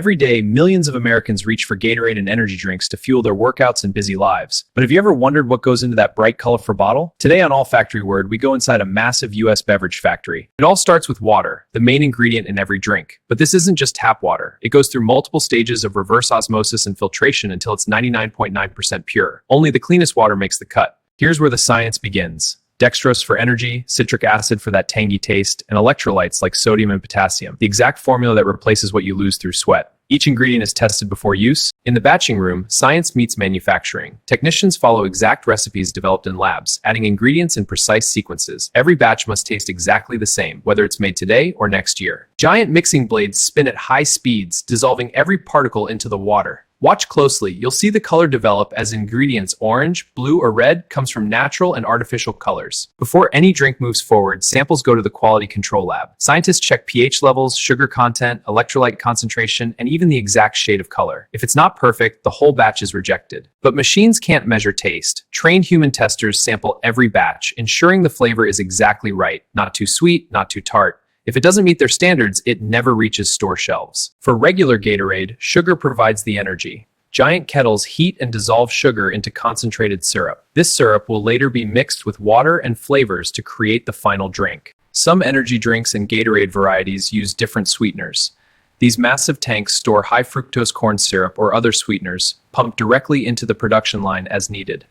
Every day, millions of Americans reach for Gatorade and energy drinks to fuel their workouts and busy lives. But have you ever wondered what goes into that bright, colorful bottle? Today on All Factory Word, we go inside a massive US beverage factory. It all starts with water, the main ingredient in every drink. But this isn't just tap water. It goes through multiple stages of reverse osmosis and filtration until it's 99.9% pure. Only the cleanest water makes the cut. Here's where the science begins. Dextrose for energy, citric acid for that tangy taste, and electrolytes like sodium and potassium, the exact formula that replaces what you lose through sweat. Each ingredient is tested before use. In the batching room, science meets manufacturing. Technicians follow exact recipes developed in labs, adding ingredients in precise sequences. Every batch must taste exactly the same, whether it's made today or next year. Giant mixing blades spin at high speeds, dissolving every particle into the water. Watch closely. You'll see the color develop as ingredients orange, blue, or red comes from natural and artificial colors. Before any drink moves forward, samples go to the quality control lab. Scientists check pH levels, sugar content, electrolyte concentration, and even the exact shade of color. If it's not perfect, the whole batch is rejected. But machines can't measure taste. Trained human testers sample every batch, ensuring the flavor is exactly right, not too sweet, not too tart. If it doesn't meet their standards, it never reaches store shelves. For regular Gatorade, sugar provides the energy. Giant kettles heat and dissolve sugar into concentrated syrup. This syrup will later be mixed with water and flavors to create the final drink. Some energy drinks and Gatorade varieties use different sweeteners. These massive tanks store high fructose corn syrup or other sweeteners, pumped directly into the production line as needed.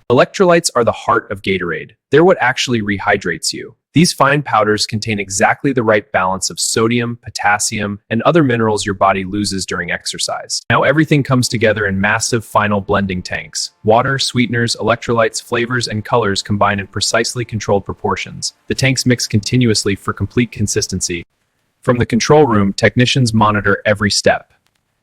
Electrolytes are the heart of Gatorade. They're what actually rehydrates you. These fine powders contain exactly the right balance of sodium, potassium, and other minerals your body loses during exercise. Now everything comes together in massive final blending tanks. Water, sweeteners, electrolytes, flavors, and colors combine in precisely controlled proportions. The tanks mix continuously for complete consistency. From the control room, technicians monitor every step.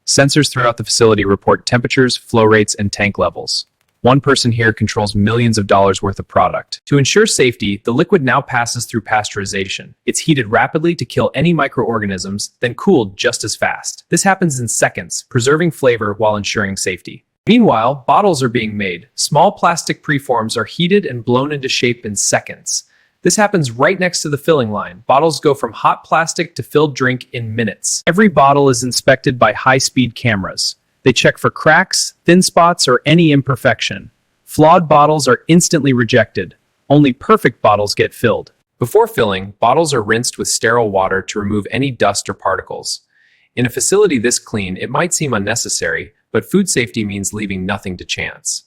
Sensors throughout the facility report temperatures, flow rates, and tank levels. One person here controls millions of dollars worth of product. To ensure safety, the liquid now passes through pasteurization. It's heated rapidly to kill any microorganisms, then cooled just as fast. This happens in seconds, preserving flavor while ensuring safety. Meanwhile, bottles are being made. Small plastic preforms are heated and blown into shape in seconds. This happens right next to the filling line. Bottles go from hot plastic to filled drink in minutes. Every bottle is inspected by high-speed cameras. They check for cracks, thin spots, or any imperfection. Flawed bottles are instantly rejected. Only perfect bottles get filled. Before filling, bottles are rinsed with sterile water to remove any dust or particles. In a facility this clean, it might seem unnecessary, but food safety means leaving nothing to chance.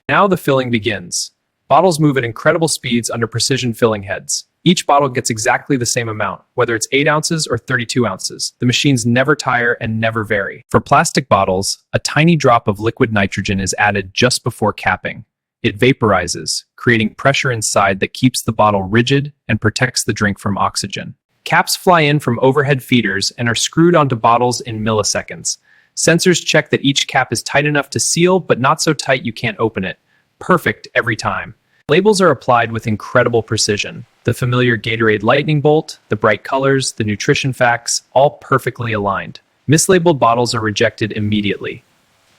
Now the filling begins. Bottles move at incredible speeds under precision filling heads. Each bottle gets exactly the same amount, whether it's 8 ounces or 32 ounces. The machines never tire and never vary. For plastic bottles, a tiny drop of liquid nitrogen is added just before capping. It vaporizes, creating pressure inside that keeps the bottle rigid and protects the drink from oxygen. Caps fly in from overhead feeders and are screwed onto bottles in milliseconds. Sensors check that each cap is tight enough to seal, but not so tight you can't open it. Perfect every time. Labels are applied with incredible precision. The familiar Gatorade lightning bolt, the bright colors, the nutrition facts, all perfectly aligned. Mislabeled bottles are rejected immediately.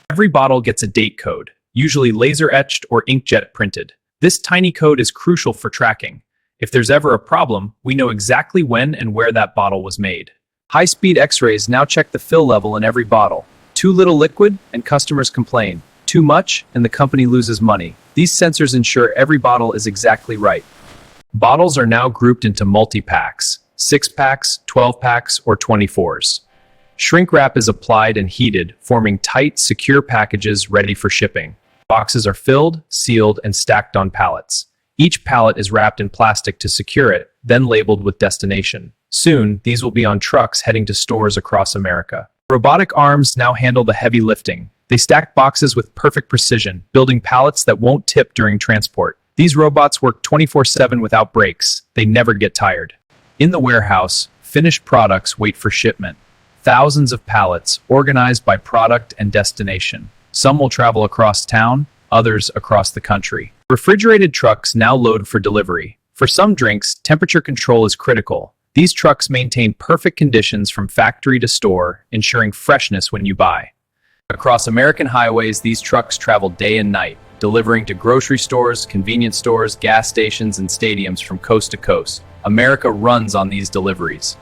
Every bottle gets a date code, usually laser-etched or inkjet printed. This tiny code is crucial for tracking. If there's ever a problem, we know exactly when and where that bottle was made. High-speed X-rays now check the fill level in every bottle. Too little liquid, and customers complain. Too much, and the company loses money. These sensors ensure every bottle is exactly right. Bottles are now grouped into multi-packs, 6-packs, 12-packs, or 24s. Shrink wrap is applied and heated, forming tight, secure packages ready for shipping. Boxes are filled, sealed, and stacked on pallets. Each pallet is wrapped in plastic to secure it, then labeled with destination. Soon, these will be on trucks heading to stores across America. Robotic arms now handle the heavy lifting. They stack boxes with perfect precision, building pallets that won't tip during transport. These robots work 24/7 without breaks. They never get tired. In the warehouse, finished products wait for shipment. Thousands of pallets, organized by product and destination. Some will travel across town, others across the country. Refrigerated trucks now load for delivery. For some drinks, temperature control is critical. These trucks maintain perfect conditions from factory to store, ensuring freshness when you buy. Across American highways, these trucks travel day and night, delivering to grocery stores, convenience stores, gas stations, and stadiums from coast to coast. America runs on these deliveries.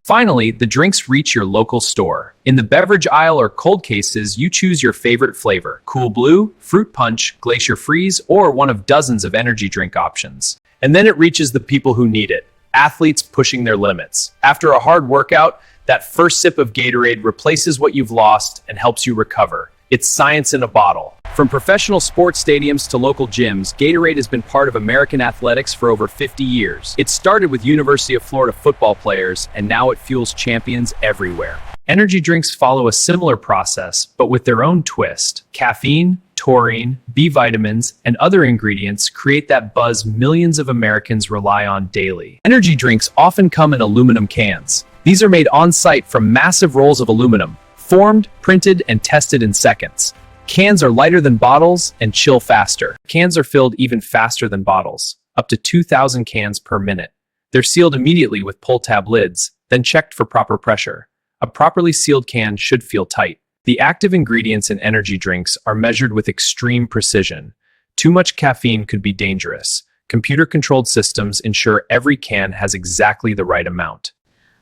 Finally, the drinks reach your local store. In the beverage aisle or cold cases, you choose your favorite flavor: Cool Blue, Fruit Punch, Glacier Freeze, or one of dozens of energy drink options. And then it reaches the people who need it, athletes pushing their limits. After a hard workout, that first sip of Gatorade replaces what you've lost and helps you recover. It's science in a bottle. From professional sports stadiums to local gyms, Gatorade has been part of American athletics for over 50 years. It started with University of Florida football players, and now it fuels champions everywhere. Energy drinks follow a similar process, but with their own twist. Caffeine, taurine, B vitamins, and other ingredients create that buzz millions of Americans rely on daily. Energy drinks often come in aluminum cans. These are made on-site from massive rolls of aluminum, formed, printed, and tested in seconds. Cans are lighter than bottles and chill faster. Cans are filled even faster than bottles, up to 2,000 cans per minute. They're sealed immediately with pull-tab lids, then checked for proper pressure. A properly sealed can should feel tight. The active ingredients in energy drinks are measured with extreme precision. Too much caffeine could be dangerous. Computer-controlled systems ensure every can has exactly the right amount.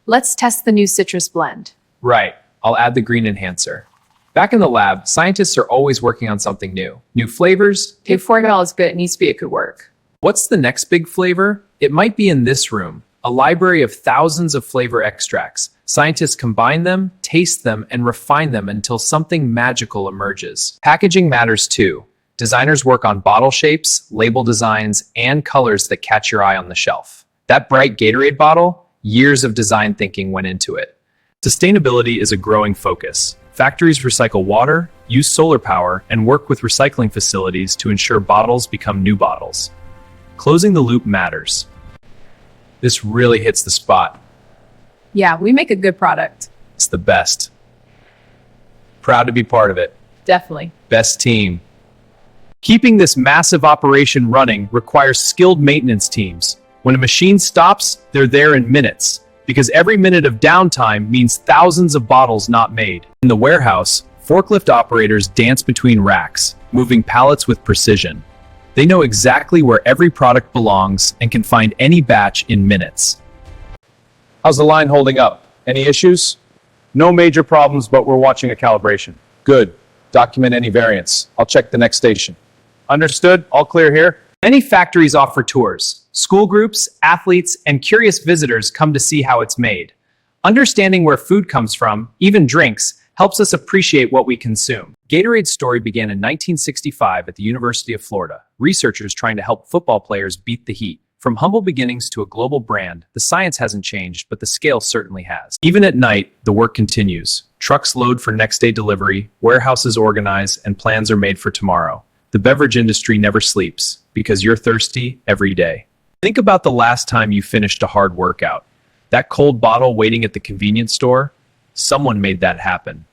Let's test the new citrus blend. Right, I'll add the green enhancer. Back in the lab, scientists are always working on something new. New flavors. Hey, formula is good. It needs to be. It could work. What's the next big flavor? It might be in this room, a library of thousands of flavor extracts. Scientists combine them, taste them, and refine them until something magical emerges. Packaging matters too. Designers work on bottle shapes, label designs, and colors that catch your eye on the shelf. That bright Gatorade bottle? Years of design thinking went into it. Sustainability is a growing focus. Factories recycle water, use solar power, and work with recycling facilities to ensure bottles become new bottles. Closing the loop matters. This really hits the spot. Yeah, we make a good product. It's the best. Proud to be part of it. Definitely. Best team. Keeping this massive operation running requires skilled maintenance teams. When a machine stops, they're there in minutes, because every minute of downtime means thousands of bottles not made. In the warehouse, forklift operators dance between racks, moving pallets with precision. They know exactly where every product belongs and can find any batch in minutes. How's the line holding up? Any issues? No major problems, but we're watching a calibration. Good. Document any variants. I'll check the next station. Understood? All clear here? Many factories offer tours. School groups, athletes, and curious visitors come to see how it's made. Understanding where food comes from, even drinks, helps us appreciate what we consume. Gatorade's story began in 1965 at the University of Florida, researchers trying to help football players beat the heat. From humble beginnings to a global brand, the science hasn't changed, but the scale certainly has. Even at night, the work continues. Trucks load for next-day delivery, warehouses organize, and plans are made for tomorrow. The beverage industry never sleeps, because you're thirsty every day. Think about the last time you finished a hard workout. That cold bottle waiting at the convenience store? Someone made that happen.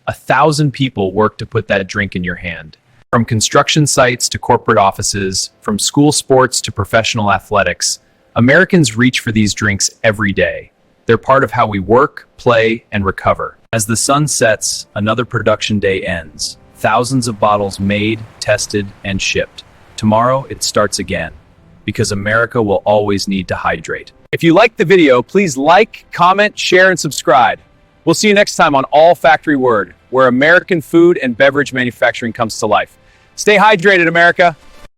1,000 people worked to put that drink in your hand. From construction sites to corporate offices, from school sports to professional athletics, Americans reach for these drinks every day. They're part of how we work, play, and recover. As the sun sets, another production day ends. Thousands of bottles made, tested, and shipped. Tomorrow, it starts again. Because America will always need to hydrate. If you liked the video, please like, comment, share, and subscribe. We'll see you next time on All Factory Word, where American food and beverage manufacturing comes to life. Stay hydrated, America.